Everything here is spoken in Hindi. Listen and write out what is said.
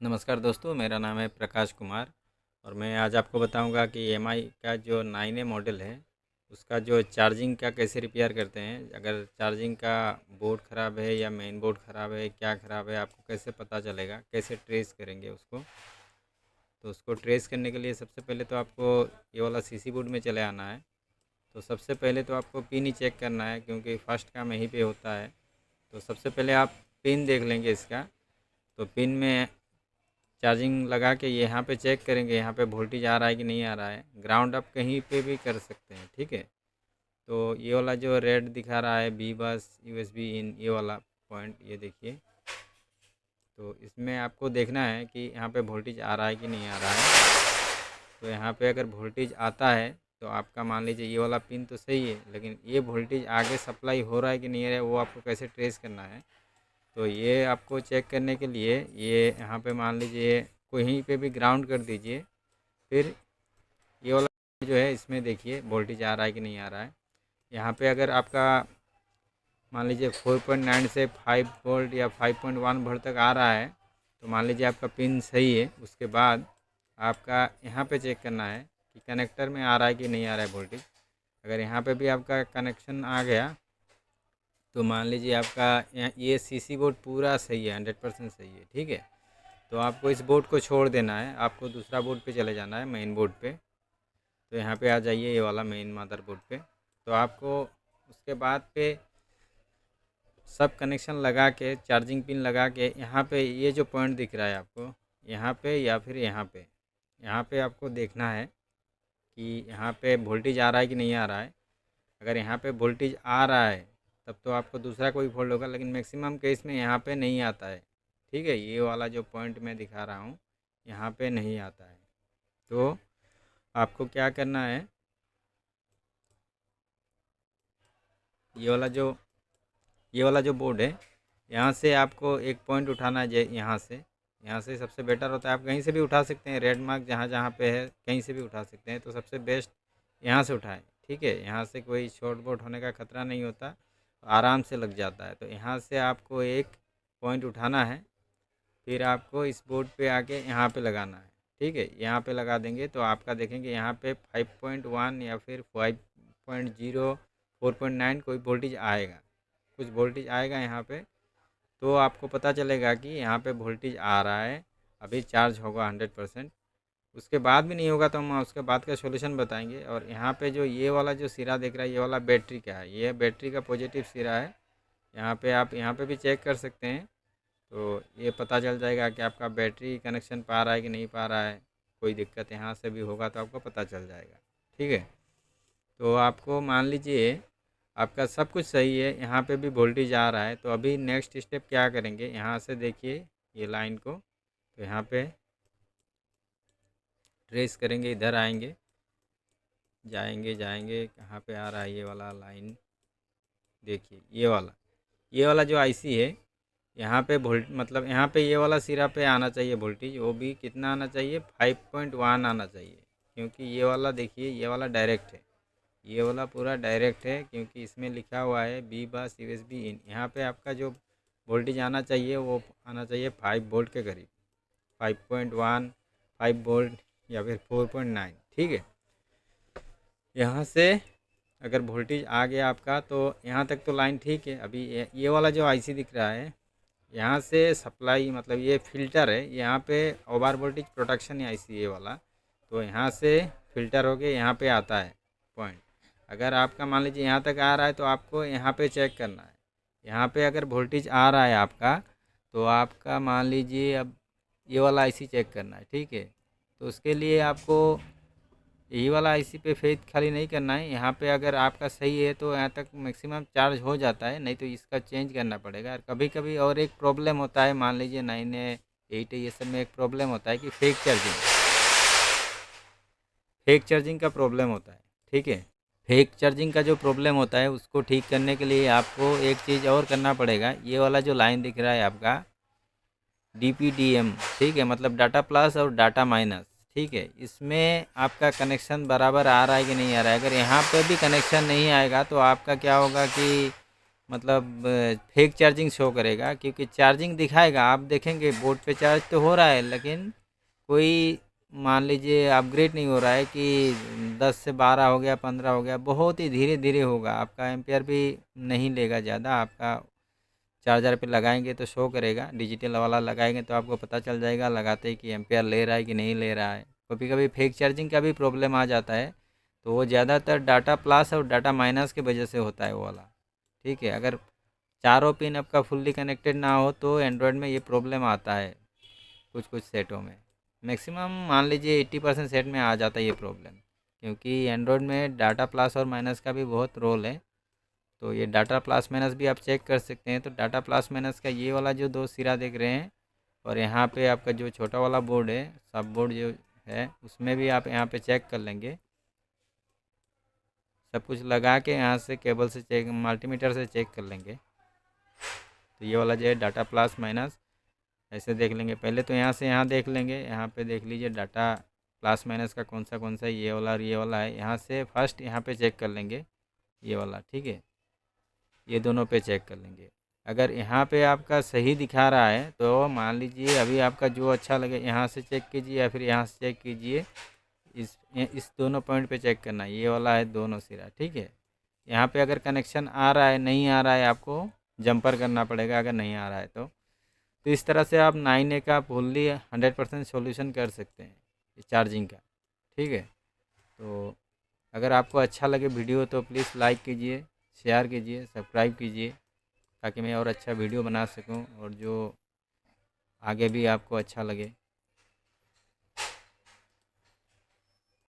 नमस्कार दोस्तों, मेरा नाम है प्रकाश कुमार और मैं आज आपको बताऊंगा कि एमआई का जो 9A मॉडल है उसका जो चार्जिंग का कैसे रिपेयर करते हैं। अगर चार्जिंग का बोर्ड ख़राब है या मेन बोर्ड ख़राब है, क्या ख़राब है, आपको कैसे पता चलेगा, कैसे ट्रेस करेंगे उसको। तो उसको ट्रेस करने के लिए सबसे पहले तो आपको ये वाला सीसी बोर्ड में चले आना है। तो सबसे पहले तो आपको पिन ही चेक करना है, क्योंकि फर्स्ट काम यहीं पे होता है। तो सबसे पहले आप पिन देख लेंगे इसका। तो पिन में चार्जिंग लगा के यहाँ पे चेक करेंगे, यहाँ पे वोल्टेज आ रहा है कि नहीं आ रहा है। ग्राउंड आप कहीं पे भी कर सकते हैं, ठीक है। तो ये वाला जो रेड दिखा रहा है बी बस यूएसबी इन, ये वाला पॉइंट ये देखिए। तो इसमें आपको देखना है कि यहाँ पे वोल्टेज आ रहा है कि नहीं आ रहा है। तो यहाँ पे अगर वोल्टेज आता है तो आपका मान लीजिए ये वाला पिन तो सही है, लेकिन ये वोल्टेज आगे सप्लाई हो रहा है कि नहीं हो रहा है, वो आपको कैसे ट्रेस करना है। तो ये आपको चेक करने के लिए ये यहाँ पे मान लीजिए कहीं पे भी ग्राउंड कर दीजिए। फिर ये वाला जो है इसमें देखिए वोल्टेज आ रहा है कि नहीं आ रहा है। यहाँ पे अगर आपका मान लीजिए 4.9 से 5 वोल्ट या 5.1 वोल्ट तक आ रहा है तो मान लीजिए आपका पिन सही है। उसके बाद आपका यहाँ पे चेक करना है कि कनेक्टर में आ रहा है कि नहीं आ रहा है वोल्टेज। अगर यहाँ पे भी आपका कनेक्शन आ गया तो मान लीजिए आपका ये सीसी बोर्ड पूरा सही है, 100% सही है, ठीक है। तो आपको इस बोर्ड को छोड़ देना है, आपको दूसरा बोर्ड पे चले जाना है, मेन बोर्ड पे। तो यहाँ पे आ जाइए, ये वाला मेन मदरबोर्ड पे। तो आपको उसके बाद पे सब कनेक्शन लगा के, चार्जिंग पिन लगा के, यहाँ पे ये जो पॉइंट दिख रहा है आपको, यहाँ पे या फिर यहाँ पे आपको देखना है कि यहाँ पे वोल्टेज आ रहा है कि नहीं आ रहा है। अगर यहाँ पे वोल्टेज आ रहा है तब तो आपको दूसरा कोई फॉल्ट होगा, लेकिन मैक्सिमम केस में यहाँ पे नहीं आता है, ठीक है। ये वाला जो पॉइंट मैं दिखा रहा हूँ यहाँ पे नहीं आता है। तो आपको क्या करना है, ये वाला जो ये वाला जो बोर्ड है यहाँ से आपको एक पॉइंट उठाना है। यहाँ से सबसे बेटर होता है, आप कहीं से भी उठा सकते हैं, रेड मार्क जहाँ जहाँ पे है कहीं से भी उठा सकते हैं। तो सबसे बेस्ट यहाँ से उठाएं, ठीक है। यहाँ से कोई शॉर्ट बोर्ड होने का खतरा नहीं होता, आराम से लग जाता है। तो यहाँ से आपको एक पॉइंट उठाना है, फिर आपको इस बोर्ड पे आके यहाँ पे लगाना है, ठीक है। यहाँ पे लगा देंगे तो आपका देखेंगे यहाँ पे 5.1 या फिर 5.0, 4.9 कोई वोल्टेज आएगा, कुछ वोल्टेज आएगा यहाँ पे। तो आपको पता चलेगा कि यहाँ पे वोल्टेज आ रहा है, अभी चार्ज होगा 100%। उसके बाद भी नहीं होगा तो हम उसके बाद का सॉल्यूशन बताएंगे। और यहाँ पे जो ये वाला जो सिरा दिख रहा है, ये वाला बैटरी का है, ये बैटरी का पॉजिटिव सिरा है। यहाँ पे आप यहाँ पे भी चेक कर सकते हैं। तो ये पता चल जाएगा कि आपका बैटरी कनेक्शन पा रहा है कि नहीं पा रहा है। कोई दिक्कत यहाँ से भी होगा तो आपको पता चल जाएगा, ठीक है। तो आपको मान लीजिए आपका सब कुछ सही है, यहाँ पे भी वोल्टेज आ रहा है। तो अभी नेक्स्ट स्टेप क्या करेंगे, यहाँ से देखिए ये लाइन को, तो यहाँ पे ट्रेस करेंगे, इधर आएंगे, जाएंगे जाएंगे, कहाँ पे आ रहा है ये वाला लाइन, देखिए ये वाला जो आईसी है, यहाँ पे वोल्ट मतलब यहाँ पे ये वाला सिरा पे आना चाहिए वोल्टेज। वो भी कितना आना चाहिए, 5.1 आना चाहिए। क्योंकि ये वाला देखिए, ये वाला डायरेक्ट है, ये वाला पूरा डायरेक्ट है, क्योंकि इसमें लिखा हुआ है बी बस यूएसबी इन। यहाँ पे आपका जो वोल्टेज आना चाहिए वो आना चाहिए 5 वोल्ट के करीब, 5.1, 5 वोल्ट या फिर 4.9, ठीक है। यहाँ से अगर वोल्टेज आ गया आपका तो यहाँ तक तो लाइन ठीक है। अभी ये वाला जो आईसी दिख रहा है, यहाँ से सप्लाई मतलब ये फ़िल्टर है, यहाँ पे ओवर वोल्टेज प्रोटेक्शन है आईसी ये वाला। तो यहाँ से फ़िल्टर होके यहाँ पे आता है पॉइंट। अगर आपका मान लीजिए यहाँ तक आ रहा है तो आपको यहाँ पे चेक करना है। यहाँ पे अगर वोल्टेज आ रहा है आपका तो आपका मान लीजिए अब ये वाला आईसी चेक करना है, ठीक है। तो उसके लिए आपको यही वाला आईसी पे फेथ खाली नहीं करना है। यहाँ पे अगर आपका सही है तो यहाँ तक मैक्सिमम चार्ज हो जाता है, नहीं तो इसका चेंज करना पड़ेगा। और कभी कभी और एक प्रॉब्लम होता है, मान लीजिए 9A 8A ये सब में एक प्रॉब्लम होता है कि फेक चार्जिंग का प्रॉब्लम होता है, ठीक है। फेक चार्जिंग का जो प्रॉब्लम होता है उसको ठीक करने के लिए आपको एक चीज़ और करना पड़ेगा। ये वाला जो लाइन दिख रहा है आपका DPDM, ठीक है, मतलब डाटा प्लस और डाटा माइनस, ठीक है। इसमें आपका कनेक्शन बराबर आ रहा है कि नहीं आ रहा है। अगर यहाँ पे भी कनेक्शन नहीं आएगा तो आपका क्या होगा कि मतलब फेक चार्जिंग शो करेगा, क्योंकि चार्जिंग दिखाएगा, आप देखेंगे बोर्ड पे चार्ज तो हो रहा है, लेकिन कोई मान लीजिए अपग्रेड नहीं हो रहा है कि 10 से 12 हो गया, 15 हो गया, बहुत ही धीरे धीरे होगा। आपका एम्पियर भी नहीं लेगा ज़्यादा। आपका चार्जर पे लगाएंगे तो शो करेगा, डिजिटल वाला लगाएंगे तो आपको पता चल जाएगा लगाते ही कि एम्पियर ले रहा है कि नहीं ले रहा है। कभी कभी फेक चार्जिंग का भी प्रॉब्लम आ जाता है, तो वो ज़्यादातर डाटा प्लस और डाटा माइनस की वजह से होता है वो वाला। ठीक है, अगर चारों पिन आपका फुल्ली कनेक्टेड ना हो तो एंड्रॉयड में ये प्रॉब्लम आता है। कुछ कुछ सेटों में, मैक्सिमम मान लीजिए 80% सेट में आ जाता है ये प्रॉब्लम, क्योंकि एंड्रॉयड में डाटा प्लस और माइनस का भी बहुत रोल है। तो ये डाटा प्लस माइनस भी आप चेक कर सकते हैं। तो डाटा प्लस माइनस का ये वाला जो दो सिरा देख रहे हैं, और यहाँ पे आपका जो छोटा वाला बोर्ड है, सब बोर्ड जो है, उसमें भी आप यहाँ पे चेक कर लेंगे। सब कुछ लगा के यहाँ से केबल से चेक, मल्टीमीटर से चेक कर लेंगे। तो ये वाला जो है डाटा प्लस माइनस ऐसे देख लेंगे। पहले तो यहाँ से यहाँ देख लेंगे, यहाँ पे देख लीजिए डाटा प्लस माइनस का कौन सा ये वाला और ये वाला है। यहाँ से फर्स्ट यहाँ पे चेक कर लेंगे ये वाला, ठीक है, ये दोनों पे चेक कर लेंगे। अगर यहाँ पे आपका सही दिखा रहा है तो मान लीजिए अभी आपका जो अच्छा लगे यहाँ से चेक कीजिए या फिर यहाँ से चेक कीजिए। इस दोनों पॉइंट पे चेक करना, ये वाला है दोनों सिरा, ठीक है। यहाँ पे अगर कनेक्शन आ रहा है, नहीं आ रहा है, आपको जंपर करना पड़ेगा अगर नहीं आ रहा है तो इस तरह से आप 9A का फुल्ली 100% सॉल्यूशन कर सकते हैं चार्जिंग का। ठीक है, तो अगर आपको अच्छा लगे वीडियो तो प्लीज़ लाइक कीजिए, शेयर कीजिए, सब्सक्राइब कीजिए, ताकि मैं और अच्छा वीडियो बना सकूं और जो आगे भी आपको अच्छा लगे।